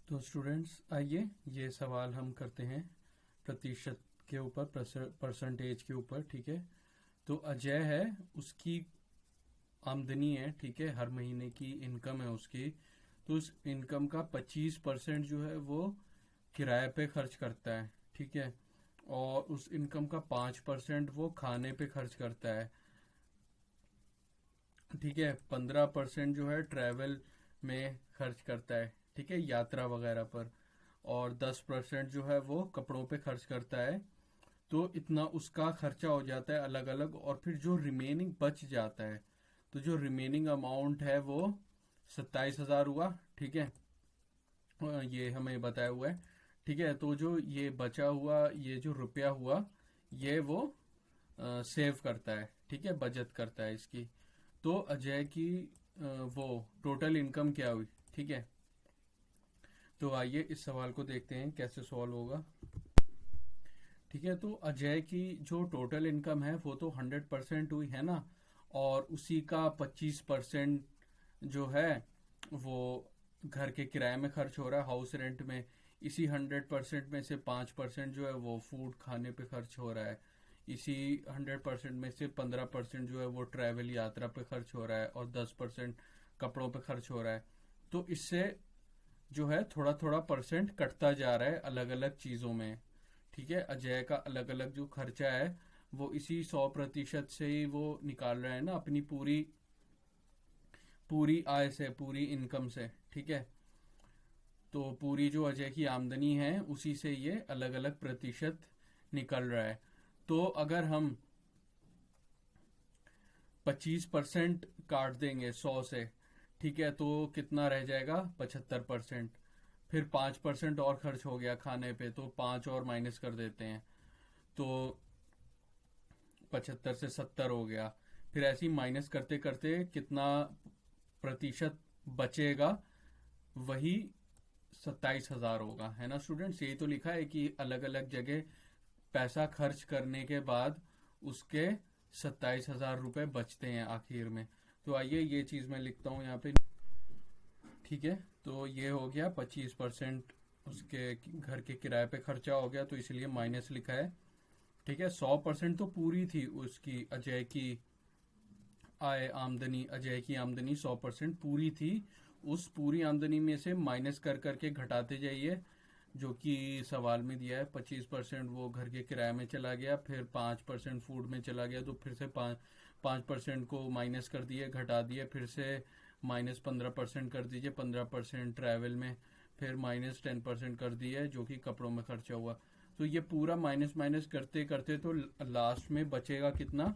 तो स्टूडेंट्स आइए ये सवाल हम करते हैं प्रतिशत के ऊपर, परसेंटेज के ऊपर। ठीक है, तो अजय है, उसकी आमदनी है, ठीक है, हर महीने की इनकम है उसकी। तो उस इनकम का 25% जो है वो किराए पे खर्च करता है, ठीक है, और उस इनकम का 5% वो खाने पे खर्च करता है, ठीक है। 15% जो है ट्रैवल में खर्च करता है, ठीक है, यात्रा वगैरह पर। और 10% जो है वो कपड़ों पे खर्च करता है। तो इतना उसका खर्चा हो जाता है अलग अलग। और फिर जो रिमेनिंग बच जाता है, तो जो रिमेनिंग अमाउंट है वो 27,000 हुआ, ठीक है। ये हमें बताया हुआ है, ठीक है। तो जो ये बचा हुआ, ये जो रुपया हुआ, ये वो सेव करता है, ठीक है, बचत करता है इसकी। तो अजय की वो टोटल इनकम क्या हुई, ठीक है। तो आइए इस सवाल को देखते हैं कैसे सॉल्व होगा। ठीक है, तो अजय की जो टोटल इनकम है वो तो 100% हुई है ना, और उसी का 25% जो है वो घर के किराए में खर्च हो रहा है, हाउस रेंट में। इसी 100% में से 5% जो है वो फूड खाने पे खर्च हो रहा है। इसी 100% में से 15% जो है वो ट्रैवल यात्रा पे खर्च हो रहा है, और 10% कपड़ों पे खर्च हो रहा है। तो इससे जो है थोड़ा थोड़ा परसेंट कटता जा रहा है अलग अलग चीजों में, ठीक है। अजय का अलग अलग जो खर्चा है वो इसी 100% से ही वो निकाल रहा है ना, अपनी पूरी पूरी आय से, पूरी इनकम से, ठीक है। तो पूरी जो अजय की आमदनी है उसी से ये अलग अलग प्रतिशत निकल रहा है। तो अगर हम 25% काट देंगे 100 से, ठीक है, तो कितना रह जाएगा? 75%। फिर 5% और खर्च हो गया खाने पे, तो 5 और माइनस कर देते हैं, तो 75 से 70 हो गया। फिर ऐसे ही माइनस करते करते कितना प्रतिशत बचेगा? वही 27,000 होगा, है ना स्टूडेंट्स। यही तो लिखा है कि अलग अलग जगह पैसा खर्च करने के बाद उसके 27,000 रुपए बचते हैं आखिर में। तो आइए ये चीज मैं लिखता हूँ यहाँ पे, ठीक है। तो ये हो गया 25% उसके घर के किराए पे खर्चा हो गया, तो इसलिए माइनस लिखा है, ठीक है। 100% तो पूरी थी उसकी, अजय की आय, आमदनी, अजय की आमदनी 100% पूरी थी। उस पूरी आमदनी में से माइनस कर करके घटाते जाइए, जो कि सवाल में दिया है। 25% वो घर के किराए में चला गया, फिर 5% फूड में चला गया, तो फिर से 5% को माइनस कर दिए, घटा दिए, फिर से -15% कर दीजिए, 15% ट्रैवल में, फिर -10% कर दिए जो कि कपड़ों में खर्चा हुआ। तो ये पूरा माइनस माइनस करते करते तो लास्ट में बचेगा कितना?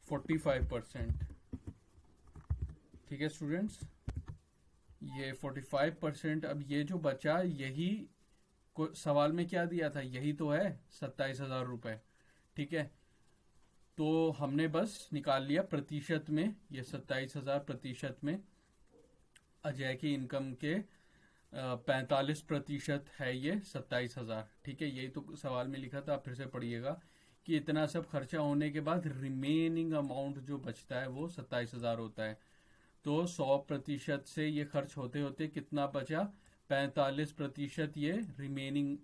45%, ठीक है स्टूडेंट्स। ये 45%। अब ये जो बचा, यही को सवाल में क्या दिया था, यही तो है 27,000 रुपए, ठीक है। तो हमने बस निकाल लिया प्रतिशत में, ये 27,000 प्रतिशत में अजय की इनकम के 45% है ये 27,000, ठीक है। यही तो सवाल में लिखा था, आप फिर से पढ़िएगा कि इतना सब खर्चा होने के बाद रिमेनिंग अमाउंट जो बचता है वो 27,000 होता है। तो 100% से ये खर्च होते होते कितना बचा? 45% ये रिमेनिंग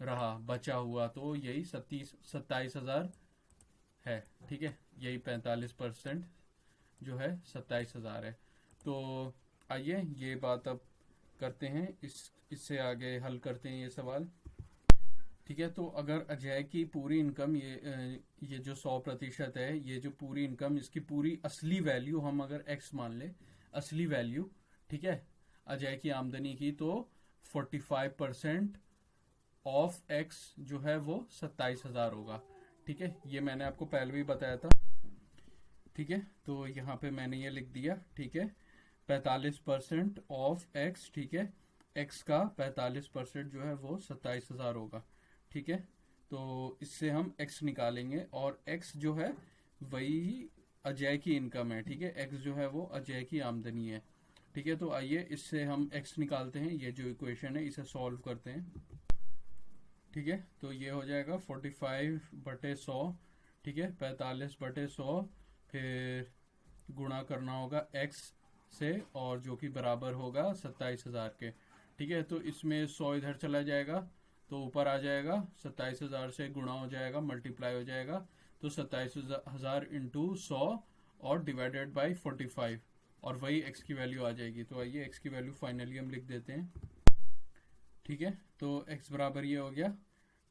रहा, बचा हुआ। तो यही 27,000 है, ठीक है। यही 45% जो है 27,000 है। तो आइए ये बात अब करते हैं, इससे आगे हल करते हैं ये सवाल, ठीक है। तो अगर अजय की पूरी इनकम, ये जो 100% है, ये जो पूरी इनकम, इसकी पूरी असली वैल्यू हम अगर एक्स मान ले, असली वैल्यू, ठीक है, अजय की आमदनी की, तो 45% ऑफ एक्स जो है वो 27,000 होगा, ठीक है। ये मैंने आपको पहले भी बताया था, ठीक है। तो यहाँ पे मैंने ये लिख दिया, ठीक है। 45% ऑफ एक्स, ठीक है, एक्स का 45% जो है वो 27,000 होगा, ठीक है। तो इससे हम एक्स निकालेंगे, और एक्स जो है वही अजय की इनकम है, ठीक है। एक्स जो है वो अजय की आमदनी है, ठीक है। तो आइए इससे हम एक्स निकालते हैं, ये जो इक्वेशन है इसे सॉल्व करते हैं, ठीक है। तो ये हो जाएगा 45/100, ठीक है, 45/100, फिर गुणा करना होगा एक्स से, और जो कि बराबर होगा 27,000 के, ठीक है, तो इसमें 100 इधर चला जाएगा तो ऊपर आ जाएगा, 27,000 से गुणा हो जाएगा, मल्टीप्लाई हो जाएगा, तो 27,000 इंटू 100 और डिवाइडेड बाई 45, और वही x की वैल्यू आ जाएगी। तो आइए x की वैल्यू फाइनली हम लिख देते हैं। ठीक है, तो x बराबर ये हो गया।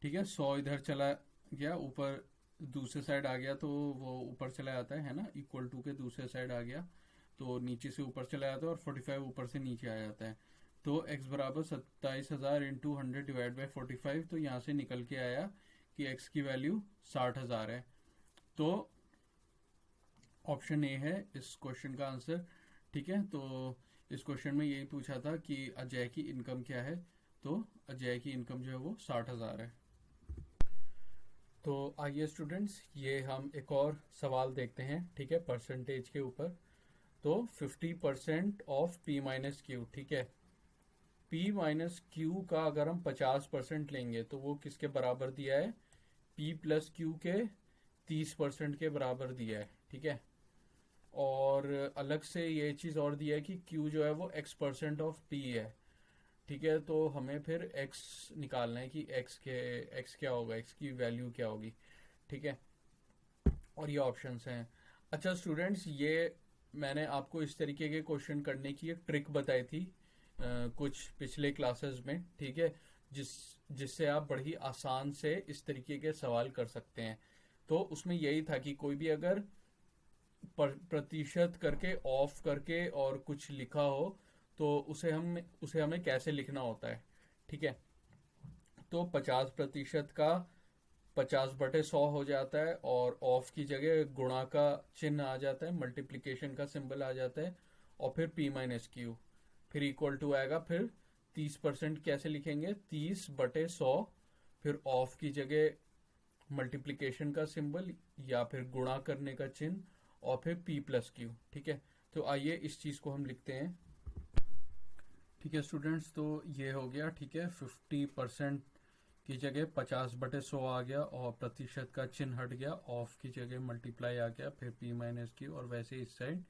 ठीक है, 100 इधर चला गया, ऊपर दूसरे साइड आ गया तो वो ऊपर चला जाता है ना, इक्वल टू के दूसरे साइड आ गया तो नीचे से ऊपर चला जाता है, और 45 ऊपर से नीचे आ जाता है। तो x बराबर 27,000 इंटू 100 डिवाइड बाई 45, तो यहाँ से निकल के आया कि x की वैल्यू 60,000 है। तो ऑप्शन ए है इस क्वेश्चन का आंसर। ठीक है, तो इस क्वेश्चन में यही पूछा था कि अजय की इनकम क्या है, तो अजय की इनकम जो है वो 60,000 है। तो आइए स्टूडेंट्स, ये हम एक और सवाल देखते हैं। ठीक है, परसेंटेज के ऊपर। तो 50% ऑफ p माइनस क्यू। ठीक है, p माइनस क्यू का अगर हम 50% लेंगे तो वो किसके बराबर दिया है, p प्लस क्यू के 30% के बराबर दिया है। ठीक है, और अलग से ये चीज़ और दिया है कि q जो है वो x% ऑफ p है। ठीक है, तो हमें फिर x निकालना है कि x क्या होगा, x की वैल्यू क्या होगी। ठीक है, और ये ऑप्शंस हैं। अच्छा स्टूडेंट्स, ये मैंने आपको इस तरीके के क्वेश्चन करने की एक ट्रिक बताई थी कुछ पिछले क्लासेस में। ठीक है, जिससे आप बड़ी आसान से इस तरीके के सवाल कर सकते हैं। तो उसमें यही था कि कोई भी अगर प्रतिशत करके ऑफ करके और कुछ लिखा हो तो उसे हमें कैसे लिखना होता है। ठीक है, तो 50% का 50/100 हो जाता है, और ऑफ की जगह गुणा का चिन्ह आ जाता है, मल्टीप्लिकेशन का सिंबल आ जाता है, और फिर p माइनस क्यू, फिर इक्वल टू आएगा। फिर 30% कैसे लिखेंगे, 30/100, फिर ऑफ की जगह मल्टीप्लिकेशन का सिंबल या फिर गुणा करने का चिन्ह, और फिर p प्लस क्यू। ठीक है, तो आइए इस चीज को हम लिखते हैं। ठीक है स्टूडेंट्स, तो ये हो गया। ठीक है, 50% की जगह 50/100 आ गया, और प्रतिशत का चिन्ह हट गया, ऑफ की जगह मल्टीप्लाई आ गया, फिर p माइनस क्यू, और वैसे इस side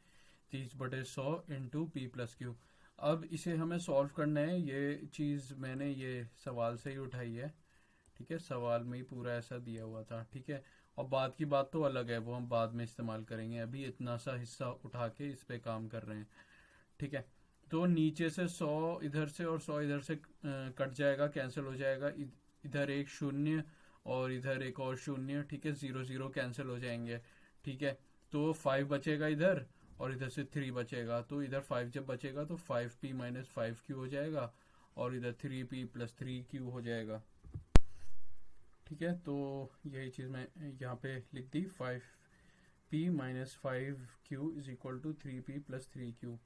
30/100 into p plus Q. अब इसे हमें सॉल्व करना है। ये चीज़ मैंने ये सवाल से ही उठाई है। ठीक है, सवाल में ही पूरा ऐसा दिया हुआ था। ठीक है, और बाद की बात तो अलग है, वो हम बाद में इस्तेमाल करेंगे। अभी इतना सा हिस्सा उठा के इस पे काम कर रहे हैं। ठीक है, तो नीचे से 100 इधर से और 100 इधर से कट जाएगा, कैंसिल हो जाएगा। इधर एक शून्य और इधर एक और शून्य। ठीक है, 0 0 कैंसिल हो जाएंगे। ठीक है, तो 5 बचेगा इधर, और इधर से 3 बचेगा। तो इधर 5 जब बचेगा तो 5p माइनस 5q हो जाएगा, और इधर 3p प्लस 3q हो जाएगा। ठीक है, तो यही चीज़ मैं यहाँ पे लिख दी, 5p minus 5q is equal to 3p plus 3q।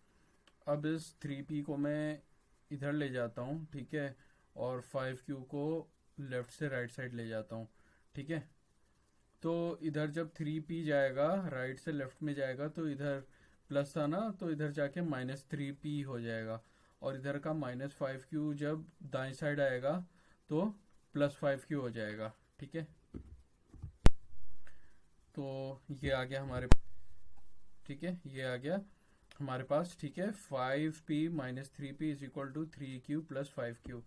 अब इस 3p को मैं इधर ले जाता हूँ। ठीक है, और 5q को लेफ्ट से राइट साइड ले जाता हूँ। ठीक है, तो इधर जब 3p जाएगा राइट से लेफ्ट में जाएगा, तो इधर प्लस था ना, तो इधर जाके -3p हो जाएगा, और इधर का -5q जब दाएं साइड आएगा तो +5q हो जाएगा। ठीक है, तो ये आ गया हमारे। ठीक है, ये आ गया हमारे पास। ठीक है, 5p minus 3p is equal to 3q plus 5q।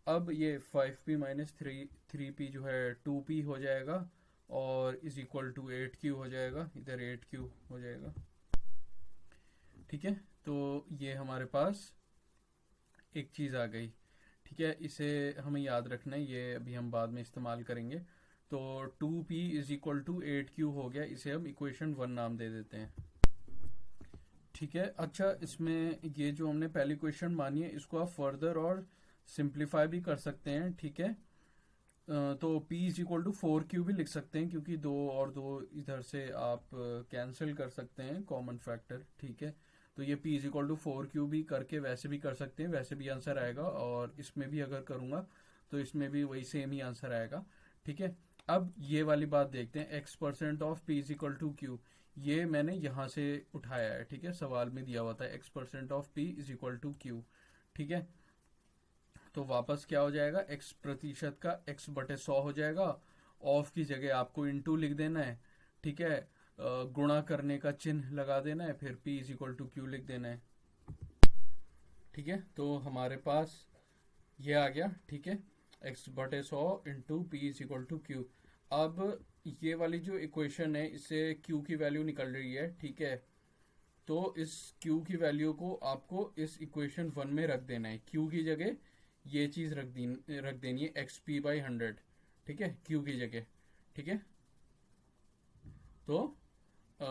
अब ये 5p माइनस 3p जो है 2p हो जाएगा, और इज इक्वल टू 8q हो जाएगा, इधर 8q हो जाएगा। ठीक है, तो ये हमारे पास एक चीज़ आ गई। ठीक है, इसे हमें याद रखना है, ये अभी हम बाद में इस्तेमाल करेंगे। तो 2p is equal to 8q हो गया, इसे हम इक्वेशन 1 नाम दे देते हैं। ठीक है, अच्छा इसमें ये जो हमने पहली क्वेश्चन मानी है, इसको आप फर्दर और सिंप्लीफाई भी कर सकते हैं। ठीक है, तो p is equal to 4q भी लिख सकते हैं, क्योंकि 2 और 2 इधर से आप कैंसिल कर सकते हैं, कॉमन फैक्टर। ठीक है, तो ये p is equal to 4q भी करके वैसे भी कर सकते हैं, वैसे भी आंसर आएगा, और इसमें भी अगर करूँगा तो इसमें भी वही सेम ही आंसर आएगा। ठीक है, अब ये वाली बात देखते हैं, x% of p is equal to q। ये मैंने यहाँ से उठाया है। ठीक है, सवाल में दिया हुआ था x% of p is equal to q। ठीक है, तो वापस क्या हो जाएगा, x% का x/100 हो जाएगा, ऑफ की जगह आपको इनटू लिख देना है। ठीक है, गुणा करने का चिन्ह लगा देना है, फिर p is equal to q लिख देना है। ठीक है, तो हमारे पास ये आ गया, ठीक है, x बटे 100 into P is equal to Q. अब ये वाली जो इक्वेशन है इससे q की वैल्यू निकल रही है, ठीक है। तो इस q की वैल्यू को आपको इस इक्वेशन 1 में रख देना है। q की जगह ये चीज रख देनी है एक्स पी बाई 100, ठीक है, q की जगह, ठीक है। तो अ,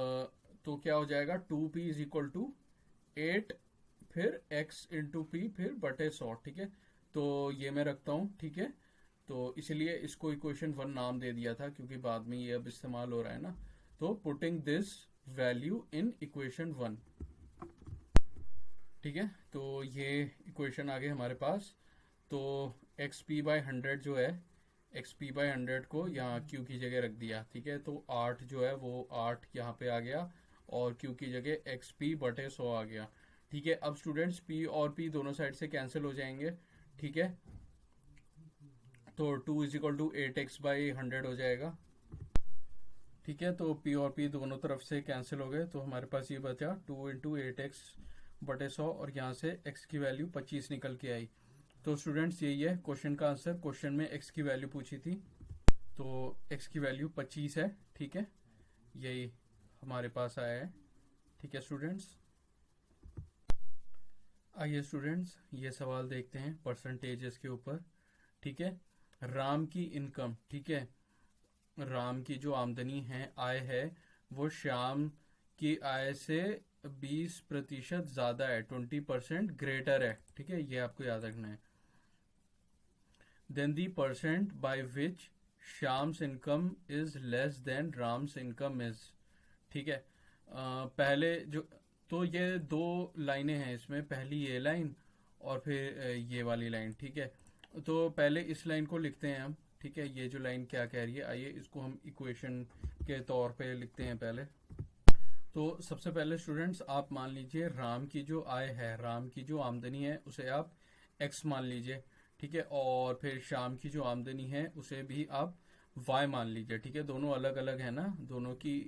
तो क्या हो जाएगा, 2p इज इक्वल टू 8 फिर x इंटू पी फिर बटे 100, ठीक है। तो ये मैं रखता हूँ, ठीक है। तो इसलिए इसको इक्वेशन 1 नाम दे दिया था, क्योंकि बाद में ये अब इस्तेमाल हो रहा है ना। तो putting this value in equation 1, ठीक है। तो ये इक्वेशन आ गई हमारे पास। तो एक्स पी बाई 100 जो है, एक्स पी बाई 100 को यहाँ क्यू की जगह रख दिया, ठीक है। तो 8 जो है वो 8 यहाँ पे आ गया और क्यू की जगह एक्स पी बटे 100 आ गया, ठीक है। अब स्टूडेंट्स पी और पी दोनों साइड से कैंसिल हो जाएंगे, ठीक है। तो 2 is equal to 8x by 100 हो जाएगा, ठीक है। तो p और p दोनों तरफ से कैंसिल हो गए, तो हमारे पास ये बचा 2 इंटू 8x बटे 100 और यहाँ से x की वैल्यू 25 निकल के आई। तो स्टूडेंट्स यही है क्वेश्चन का आंसर। क्वेश्चन में x की वैल्यू पूछी थी, तो x की वैल्यू 25 है, ठीक है। यही हमारे पास आया है, ठीक है स्टूडेंट्स। आइए स्टूडेंट्स ये सवाल देखते हैं परसेंटेजेस के ऊपर, ठीक है। राम की इनकम, ठीक है, राम की जो आमदनी है, आय है, वो श्याम की आय से 20% ज्यादा है, 20% ग्रेटर है, ठीक है। ये आपको याद रखना है। Then the percent by which Shyam's income is less than Ram's income is, ठीक है। पहले जो, तो ये दो लाइनें हैं इसमें, पहली ये लाइन और फिर ये वाली लाइन, ठीक है। तो पहले इस लाइन को लिखते हैं हम, ठीक है। ये जो लाइन क्या कह रही है, आइए इसको हम इक्वेशन के तौर पे लिखते हैं पहले। तो सबसे पहले स्टूडेंट्स आप मान लीजिए राम की जो आय है, राम की जो आमदनी है, उसे आप x मान लीजिए, ठीक है। और फिर श्याम की जो आमदनी है उसे भी आप y मान लीजिए, ठीक है। दोनों अलग अलग है ना, दोनों की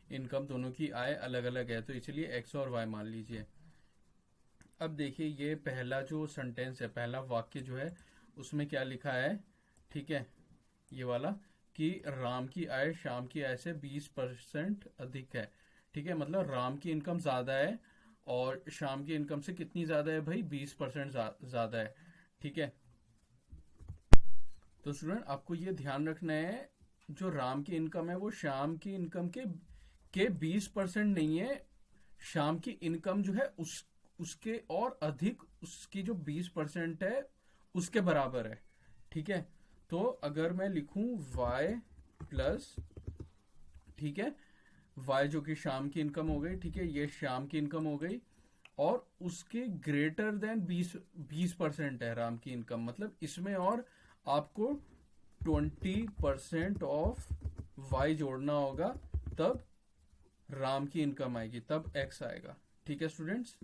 इनकम, दोनों की आय अलग अलग है, तो इसलिए x और y मान लीजिए। अब देखिए ये पहला जो सेंटेंस है, पहला वाक्य जो है, उसमें क्या लिखा है, ठीक है, ये वाला, कि राम की आय श्याम की आय से 20% अधिक है, ठीक है। मतलब राम की इनकम ज्यादा है और श्याम की इनकम से कितनी ज्यादा है भाई, 20% ज्यादा है, ठीक है। तो स्टूडेंट आपको ये ध्यान रखना है, जो राम की इनकम है वो श्याम की इनकम के 20% नहीं है। श्याम की इनकम जो है उसके और अधिक, उसकी जो 20% है उसके बराबर है, ठीक है। तो अगर मैं लिखूं y प्लस, ठीक है, y जो कि शाम की इनकम हो गई, ठीक है, ये शाम की इनकम हो गई और उसके ग्रेटर देन 20% है राम की इनकम, मतलब इसमें और आपको 20% ऑफ y जोड़ना होगा, तब राम की इनकम आएगी, तब x आएगा, ठीक है स्टूडेंट्स।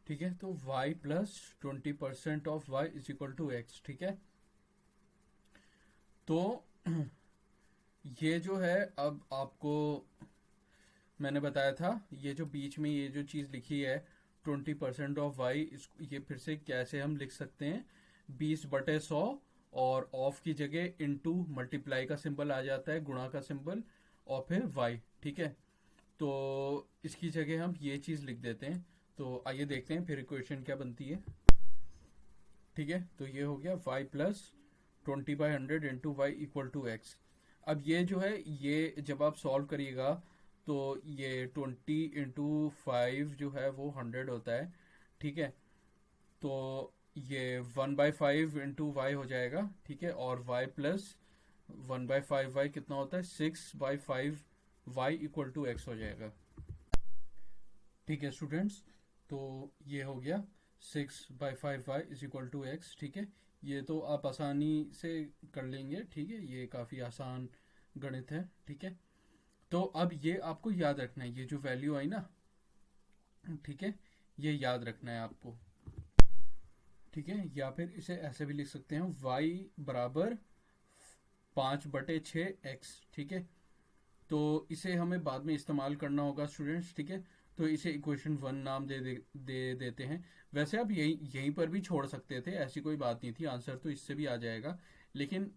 ठीक है, तो y plus 20% of y is equal to x, ठीक है। तो ये जो है, अब आपको मैंने बताया था, ये जो बीच में ये जो चीज लिखी है 20% ऑफ y, ये फिर से कैसे हम लिख सकते हैं, 20/100 और ऑफ की जगह इनटू मल्टीप्लाई का सिंबल आ जाता है, गुणा का सिंबल, और फिर y, ठीक है। तो इसकी जगह हम ये चीज लिख देते हैं। तो आइए देखते हैं फिर इक्वेशन क्या बनती है, ठीक है। तो ये हो गया y plus 20/100 into Y equal to X. अब ये जो है, ये जब आप सॉल्व करिएगा तो ये 20 इंटू 5 जो है वो 100 होता है, ठीक है। तो ये 1/5 इंटू वाई हो जाएगा, ठीक है। और y प्लस 1/5 वाई कितना होता है, 6/5 वाई इक्वल टू एक्स हो जाएगा, ठीक है स्टूडेंट्स। तो ये हो गया 6/5 Y is equal to X, ठीक है। ये तो आप आसानी से कर लेंगे, ठीक है, ये काफ़ी आसान गणित है, ठीक है। तो अब ये आपको याद रखना है, ये जो वैल्यू आई ना, ठीक है, ये याद रखना है आपको, ठीक है। या फिर इसे ऐसे भी लिख सकते हैं, y बराबर 5/6 x, ठीक है। तो इसे हमें बाद में इस्तेमाल करना होगा स्टूडेंट्स, ठीक है। तो इसे इक्वेशन 1 नाम दे देते हैं। वैसे आप यहीं पर भी छोड़ सकते थे, ऐसी कोई बात नहीं थी, आंसर तो इससे भी आ जाएगा, लेकिन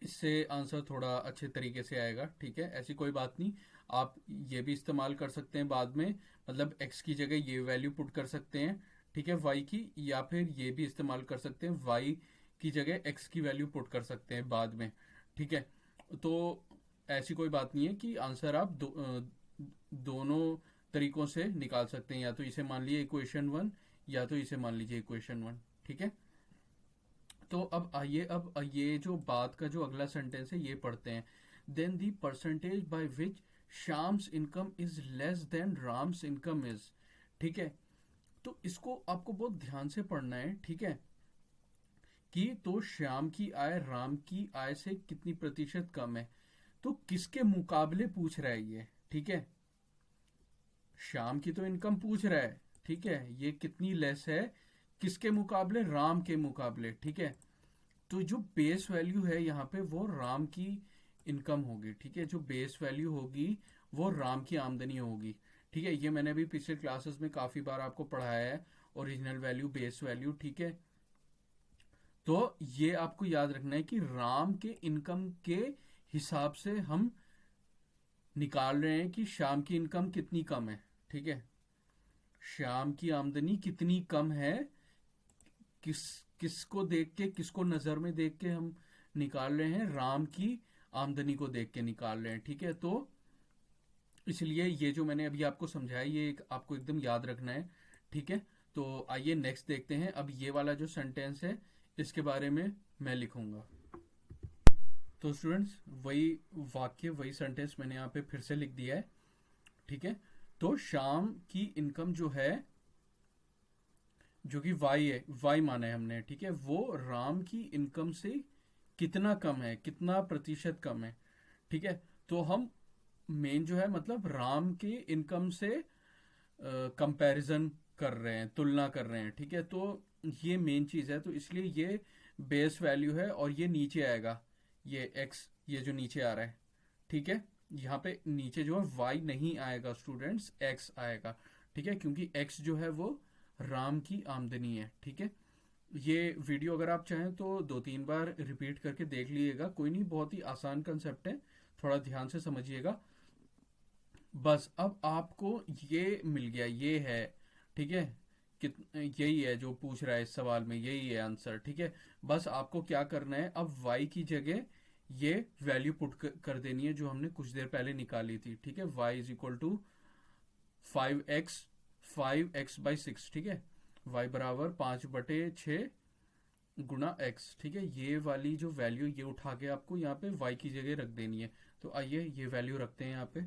इससे आंसर थोड़ा अच्छे तरीके से आएगा। ठीक है, ऐसी कोई बात नहीं। आप ये भी इस्तेमाल कर सकते हैं बाद में, मतलब x की जगह ये वैल्यू पुट कर सकते हैं, ठीक है, y की, या फिर ये भी इस्तेमाल कर सकते हैं, y की जगह x की वैल्यू पुट कर सकते हैं बाद में। ठीक है, तो ऐसी कोई बात नहीं है कि आंसर आप दोनों तरीकों से निकाल सकते हैं, या तो इसे मान लीजिए इक्वेशन 1, या तो इसे मान लीजिए इक्वेशन 1। ठीक है, तो अब आइए, अब ये जो बात का जो अगला सेंटेंस है ये पढ़ते हैं। Then the percentage by which Shyam's income is less than Ram's income is. ठीक है, तो इसको आपको बहुत ध्यान से पढ़ना है। ठीक है, कि तो श्याम की आय राम की आय से कितनी प्रतिशत कम है, तो किसके मुकाबले पूछ रहा है ये। ठीक है, श्याम की तो इनकम पूछ रहा है, ठीक है, ये कितनी लेस है, किसके मुकाबले, राम के मुकाबले। ठीक है, तो जो बेस वैल्यू है यहाँ पे वो राम की इनकम होगी। ठीक है, जो बेस वैल्यू होगी वो राम की आमदनी होगी। ठीक है, ये मैंने अभी पिछले क्लासेस में काफी बार आपको पढ़ाया है, ओरिजिनल वैल्यू, बेस वैल्यू। ठीक है, तो ये आपको याद रखना है कि राम के इनकम के हिसाब से हम निकाल रहे हैं कि श्याम की इनकम कितनी कम है। ठीक है, श्याम की आमदनी कितनी कम है, किस किसको देख के, किसको नजर में देख के हम निकाल रहे हैं, राम की आमदनी को देख के निकाल रहे हैं। ठीक है, तो इसलिए ये जो मैंने अभी आपको समझाया ये आपको एकदम याद रखना है। ठीक है, तो आइए नेक्स्ट देखते हैं। अब ये वाला जो सेंटेंस है इसके बारे में मैं लिखूंगा। तो स्टूडेंट्स, वही वाक्य, वही सेंटेंस मैंने यहाँ पे फिर से लिख दिया है। ठीक है, तो श्याम की इनकम जो है, जो कि वाई है, वाई माना है हमने, ठीक है, वो राम की इनकम से कितना कम है, कितना प्रतिशत कम है। ठीक है, तो हम मेन जो है मतलब राम के इनकम से कंपैरिजन कर रहे हैं, तुलना कर रहे हैं। ठीक है, तो ये मेन चीज है, तो इसलिए ये बेस वैल्यू है और ये नीचे आएगा, ये x, ये जो नीचे आ रहा है। ठीक है, यहाँ पे नीचे जो है y नहीं आएगा स्टूडेंट्स, x आएगा। ठीक है, क्योंकि x जो है वो राम की आमदनी है। ठीक है, ये वीडियो अगर आप चाहें तो 2-3 बार रिपीट करके देख लीजिएगा, कोई नहीं, बहुत ही आसान कंसेप्ट है, थोड़ा ध्यान से समझिएगा। बस अब आपको ये मिल गया, ये है। ठीक है, यही है जो पूछ रहा है इस सवाल में, यही है आंसर। ठीक है, बस आपको क्या करना है, अब y की जगह ये वैल्यू पुट कर देनी है जो हमने कुछ देर पहले निकाली थी। ठीक है, y is equal to 5x/6। ठीक है, y बराबर 5/6 गुणा x। ठीक है, ये वाली जो वैल्यू ये उठा के आपको यहाँ पे y की जगह रख देनी है। तो आइए ये वैल्यू रखते हैं यहाँ पे।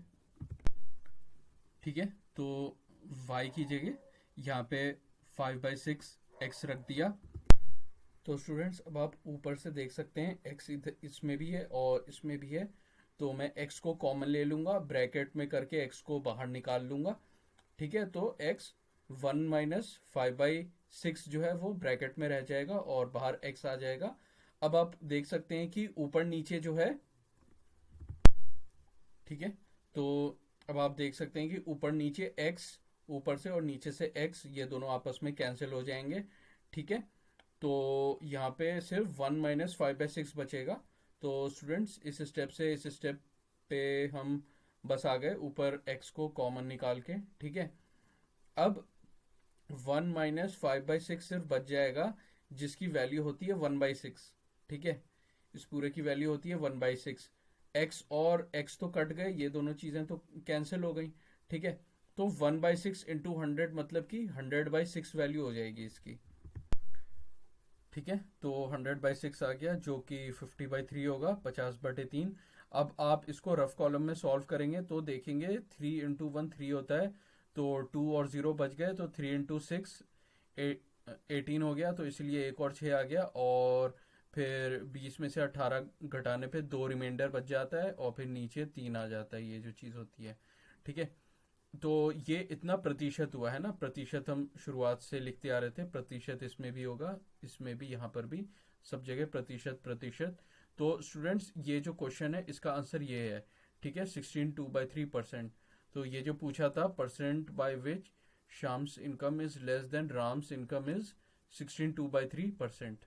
ठीक है, तो y की जगह यहाँ पे 5/6 x रख दिया। तो स्टूडेंट्स, अब आप ऊपर से देख सकते हैं x इधर इसमें भी है और इसमें भी है, तो मैं x को कॉमन ले लूंगा, ब्रैकेट में करके x को बाहर निकाल लूंगा। ठीक है, तो x 1 - 5/6 जो है वो ब्रैकेट में रह जाएगा और बाहर x आ जाएगा। अब आप देख सकते हैं कि ऊपर नीचे जो है, ठीक है, तो अब आप देख सकते हैं कि ऊपर नीचे x, ऊपर से और नीचे से x, ये दोनों आपस में कैंसिल हो जाएंगे। ठीक है, तो यहाँ पे सिर्फ 1 - 5/6 बचेगा। तो स्टूडेंट्स, इस स्टेप से इस स्टेप पे हम बस आ गए ऊपर x को कॉमन निकाल के। ठीक है, अब 1 - 5/6 सिर्फ बच जाएगा, जिसकी वैल्यू होती है 1/6। ठीक है, इस पूरे की वैल्यू होती है 1/6। x और x तो कट गए, ये दोनों चीजें तो कैंसिल हो गई। ठीक है, तो 1/6 इंटू 100 मतलब कि 100/6 वैल्यू हो जाएगी इसकी। ठीक है, तो 100/6 आ गया, जो कि 50/3 होगा, 50/3। अब आप इसको रफ कॉलम में सॉल्व करेंगे तो देखेंगे 3 × 1 3 होता है, तो 2 और 0 बच गए, तो 3 × 6 18 हो गया, तो इसलिए 1 और 6 आ गया, और फिर 20 में से 18 घटाने पे 2 रिमाइंडर बच जाता है, और फिर नीचे 3 आ जाता है, ये जो चीज़ होती है। ठीक है, तो ये इतना प्रतिशत हुआ है ना, प्रतिशत हम शुरुआत से लिखते आ रहे थे, प्रतिशत इसमें भी होगा, इसमें भी, यहाँ पर भी, सब जगह प्रतिशत प्रतिशत। तो स्टूडेंट्स, ये जो क्वेश्चन है इसका आंसर ये है। ठीक है, 16 2/3%। तो ये जो पूछा था, percent by which Sham's income is less than Ram's income is 16.2/3%।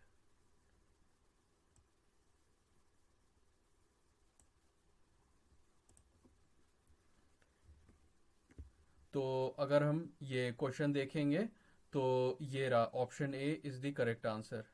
तो अगर हम ये क्वेश्चन देखेंगे तो ये रहा, option A is the correct answer.